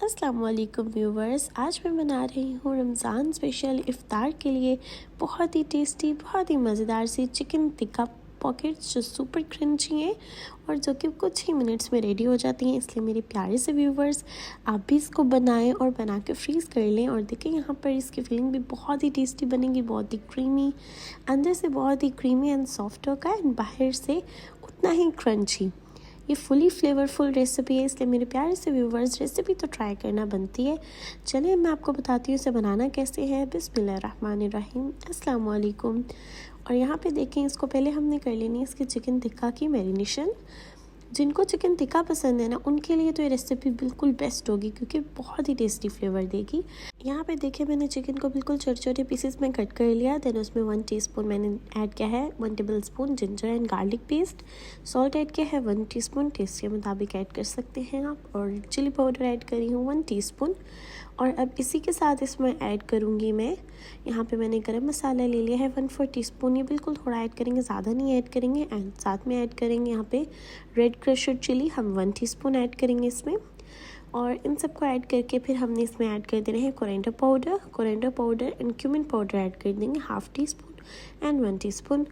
अस्सलाम वालेकुम व्यूवर्स, आज मैं बना रही हूँ रमज़ान स्पेशल इफ़्तार के लिए बहुत ही टेस्टी, बहुत ही मज़ेदार सी चिकन टिक्का पॉकेट्स जो सुपर क्रंची हैं और जो कि कुछ ही मिनट्स में रेडी हो जाती हैं। इसलिए मेरे प्यारे से व्यूवर्स, आप भी इसको बनाएं और बना के फ्रीज़ कर लें। और देखिए यहाँ पर इसकी फीलिंग भी बहुत ही टेस्टी बनेगी, बहुत ही क्रीमी, अंदर से बहुत ही क्रीमी एंड सॉफ्ट होगा एंड बाहर से उतना ही क्रंची। ये फुली फ्लेवरफुल रेसिपी है, इसलिए मेरे प्यारे से व्यूवर्स रेसिपी तो ट्राई करना बनती है। चलिए मैं आपको बताती हूँ इसे बनाना कैसे है। बिस्मिल्लाहिर्रहमानिर्रहीम, अस्सलाम वालेकुम। और यहाँ पे देखें, इसको पहले हमने कर लेनी है इसकी चिकन टिक्का की मैरिनेशन। जिनको चिकन टिक्का पसंद है ना, उनके लिए तो ये रेसिपी बिल्कुल बेस्ट होगी क्योंकि बहुत ही टेस्टी फ्लेवर देगी। यहाँ पे देखिए मैंने चिकन को बिल्कुल छोटे छोटे पीसेस में कट कर लिया। देन उसमें 1 टीस्पून मैंने ऐड किया है 1 table spoon ginger and garlic paste. Salt add किया है 1 टीस्पून, टेस्ट के मुताबिक ऐड कर सकते हैं आप। और चिली पाउडर ऐड करी हूँ 1 टीस्पून। और अब इसी के साथ इसमें ऐड करूँगी मैं, यहाँ पे मैंने गरम मसाला ले लिया है 1/4 टीस्पून। ये बिल्कुल थोड़ा ऐड करेंगे, ज़्यादा नहीं ऐड करेंगे। एंड साथ में ऐड करेंगे यहाँ पे रेड क्रशड चिली, हम 1 टीस्पून ऐड करेंगे इसमें। और इन सबको ऐड करके फिर हमने इसमें ऐड कर देना है coriander powder and cumin powder add कर देंगे 1/2 टीस्पून एंड 1 टीस्पून।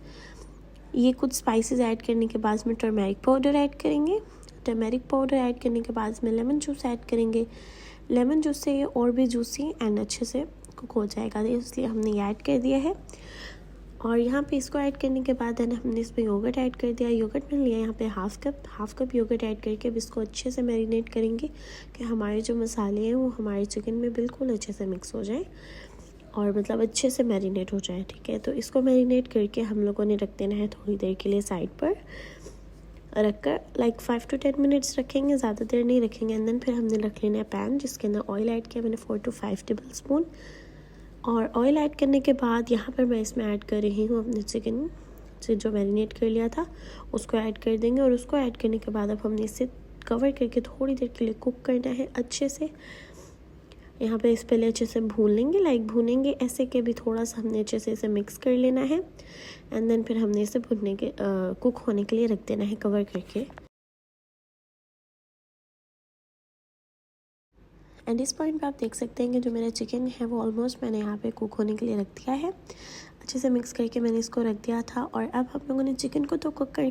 ये कुछ स्पाइसेस ऐड करने के बाद में टर्मेरिक पाउडर ऐड करेंगे। टर्मेरिक पाउडर ऐड करने के बाद में लेमन जूस ऐड करेंगे। लेमन जूस से ये और भी जूसी एंड अच्छे से कुक हो जाएगा, इसलिए हमने ये ऐड कर दिया है। और यहाँ पे इसको ऐड करने के बाद है ना, हमने इसमें योगर्ट ऐड कर दिया। योगर्ट में लिया यहाँ पे हाफ कप योगर्ट ऐड करके अब इसको अच्छे से मैरिनेट करेंगे कि हमारे जो मसाले हैं वो हमारे चिकन में बिल्कुल अच्छे से मिक्स हो जाए और मतलब अच्छे से मैरिनेट हो जाए। ठीक है, तो इसको मैरिनेट करके हम लोगों ने रख देना है थोड़ी देर के लिए साइड पर रख कर, लाइक 5 to 10 मिनट्स रखेंगे, ज़्यादा देर नहीं रखेंगे। एंड देन फिर हमने रख लेना है पैन जिसके अंदर ऑयल ऐड किया मैंने 4 to 5 टेबल स्पून। और ऑयल ऐड करने के बाद यहाँ पर मैं इसमें ऐड कर रही हूँ अपने चिकन से जो मैरिनेट कर लिया था उसको ऐड कर देंगे। और उसको ऐड करने के बाद अब हमने इसे कवर करके थोड़ी देर के लिए कुक करना है अच्छे से। यहाँ पे इस पहले अच्छे से भून लेंगे, लाइक भूनेंगे ऐसे कि भी थोड़ा सा हमने अच्छे से इसे मिक्स कर लेना है। एंड देन फिर हमने इसे भुनने के कुक होने के लिए रख देना है कवर करके। एंड इस पॉइंट पे आप देख सकते हैं कि जो मेरा चिकन है वो ऑलमोस्ट मैंने यहाँ पे कुक होने के लिए रख दिया है। अच्छे से मिक्स करके मैंने इसको रख दिया था। और अब हम लोगों ने चिकन को तो कुक करने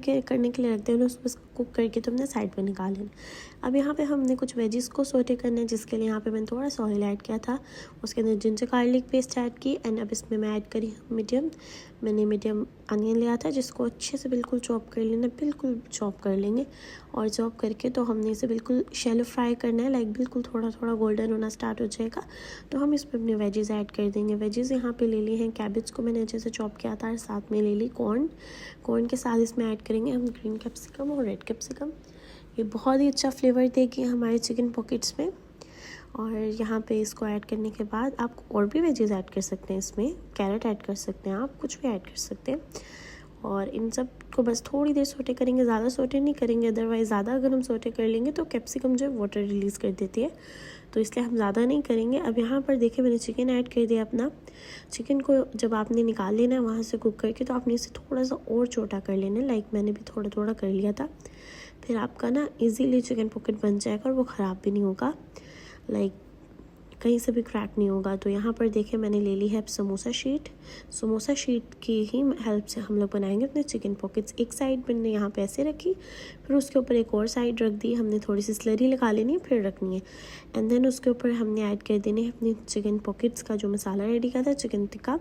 के लिए रख दिया, उसको कुक करके तो हमने साइड पर निकाल लेना। अब यहाँ पे हमने कुछ वेजिस को सोटे करना है, जिसके लिए यहाँ पे मैंने थोड़ा सा ऑयल ऐड किया था, उसके अंदर जिंजर गार्लिक पेस्ट ऐड की। एंड अब इसमें मैं ऐड करी मैंने मीडियम अनियन लिया था जिसको अच्छे से बिल्कुल चॉप कर लेना, बिल्कुल चॉप कर लेंगे। और चॉप करके तो हमने इसे बिल्कुल शैलो फ्राई करना है, लाइक बिल्कुल थोड़ा थोड़ा गोल्डन होना स्टार्ट हो जाएगा तो हम इसमें अपने वेजिस ऐड कर देंगे। वेजिस यहाँ पे ले लिए हैं, कैबेज को मैंने अच्छे से चॉप किया था और साथ में ले ली कॉर्न के साथ इसमें ऐड करेंगे हम ग्रीन कैप्सिकम और रेड कैप्सिकम। ये बहुत ही अच्छा फ्लेवर देगी हमारे चिकन पॉकेट्स में। और यहाँ पे इसको ऐड करने के बाद आप और भी वेजीज ऐड कर सकते हैं, इसमें कैरेट ऐड कर सकते हैं, आप कुछ भी ऐड कर सकते हैं। और इन सब को बस थोड़ी देर सोटे करेंगे, ज़्यादा सोटे नहीं करेंगे, अदरवाइज़ ज़्यादा अगर हम सोटे कर लेंगे तो कैप्सिकम जो है वाटर रिलीज़ कर देती है, तो इसलिए हम ज़्यादा नहीं करेंगे। अब यहाँ पर देखिए मैंने चिकन ऐड कर दिया अपना। चिकन को जब आपने निकाल लेना है वहाँ से कुक करके, तो आपने इसे थोड़ा सा और छोटा कर लेना है, लाइक मैंने भी थोड़ा थोड़ा कर लिया था। फिर आपका ना इजीली चिकन पॉकेट बन जाएगा और वो ख़राब भी नहीं होगा, लाइक कहीं से भी क्रैक नहीं होगा। तो यहाँ पर देखिए मैंने ले ली है समोसा शीट की ही हेल्प से हम लोग बनाएंगे अपने चिकन पॉकेट्स। एक साइड मैंने यहाँ पे ऐसे रखी, फिर उसके ऊपर एक और साइड रख दी, हमने थोड़ी सी स्लरी लगा लेनी है फिर रखनी है। एंड देन उसके ऊपर हमने ऐड कर देने हैं अपने चिकन पॉकेट्स का जो मसाला रेडी किया था चिकन टिक्का,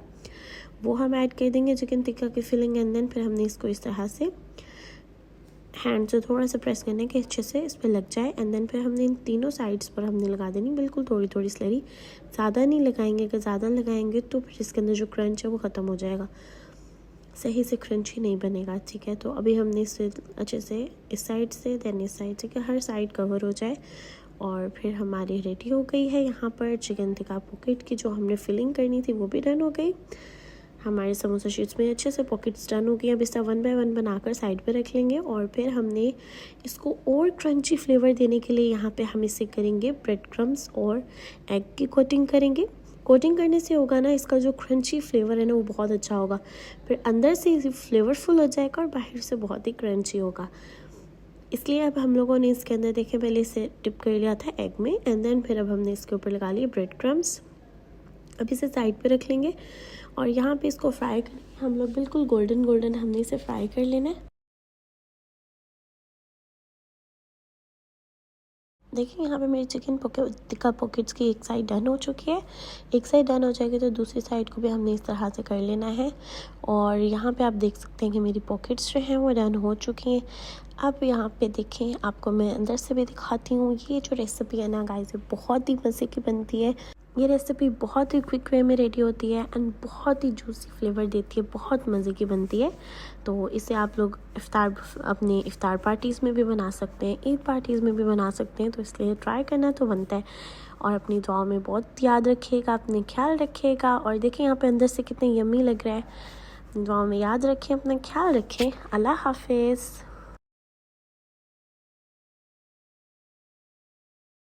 वो हम ऐड कर देंगे चिकन टिक्का की फिलिंग। एंड देन फिर हमने इसको इस तरह से हैंड से थोड़ा सा प्रेस करने के अच्छे से इस पर लग जाए। एंड देन फिर हमने इन तीनों साइड्स पर हमने लगा देनी बिल्कुल थोड़ी थोड़ी स्लरी, ज़्यादा नहीं लगाएंगे, अगर ज़्यादा लगाएंगे तो फिर इसके अंदर जो क्रंच है वो ख़त्म हो जाएगा, सही से क्रंची नहीं बनेगा। ठीक है, तो अभी हमने इसे अच्छे से इस साइड से देन इस साइड से कि हर साइड कवर हो जाए। और फिर हमारी रेडी हो गई है यहाँ पर चिकन टिक्का पॉकेट की, जो हमने फिलिंग करनी थी वो भी डन हो गई। हमारे समोसा शीट्स में अच्छे से पॉकेट्स डन हो गई। अब इसका 1 by 1 बनाकर साइड पे रख लेंगे। और फिर हमने इसको और क्रंची फ्लेवर देने के लिए यहाँ पे हम इसे करेंगे ब्रेड क्रम्स और एग की कोटिंग करेंगे। कोटिंग करने से होगा ना, इसका जो क्रंची फ्लेवर है ना वो बहुत अच्छा होगा, फिर अंदर से फ्लेवरफुल हो जाएगा और बाहर से बहुत ही क्रंची होगा। इसलिए अब हम लोगों ने इसके अंदर देखें पहले इसे डिप कर लिया था एग में, एंड देन फिर अब हमने इसके ऊपर लगा लिए ब्रेड क्रम्स। अब इसे साइड पे रख लेंगे और यहाँ पे इसको फ्राई करेंगे हम लोग, बिल्कुल गोल्डन गोल्डन हमने इसे फ्राई कर लेना है। देखिए यहाँ पे मेरी चिकन टिक्का पॉकेट्स की एक साइड डन हो चुकी है। एक साइड डन हो जाएगी तो दूसरी साइड को भी हमने इस तरह से कर लेना है। और यहाँ पे आप देख सकते हैं कि मेरी पॉकेट्स जो हैं वो डन हो चुकी हैं। अब यहाँ पे देखें, आपको मैं अंदर से भी दिखाती हूँ। ये जो रेसिपी है ना गाइस, ये बहुत ही मज़े की बनती है। ये रेसिपी बहुत ही क्विक वे में रेडी होती है एंड बहुत ही जूसी फ्लेवर देती है, बहुत मज़े की बनती है। तो इसे आप लोग अपनी इफ्तार पार्टीज़ में भी बना सकते हैं, ईद पार्टीज़ में भी बना सकते हैं, तो इसलिए ट्राई करना तो बनता है। और अपनी दुआ में बहुत याद रखिएगा, अपने ख्याल रखिएगा। और देखिए यहाँ पे अंदर से कितने यम्मी लग रहा है। दुआ में याद रखें, अपना ख्याल रखें। अल्लाह हाफिज़।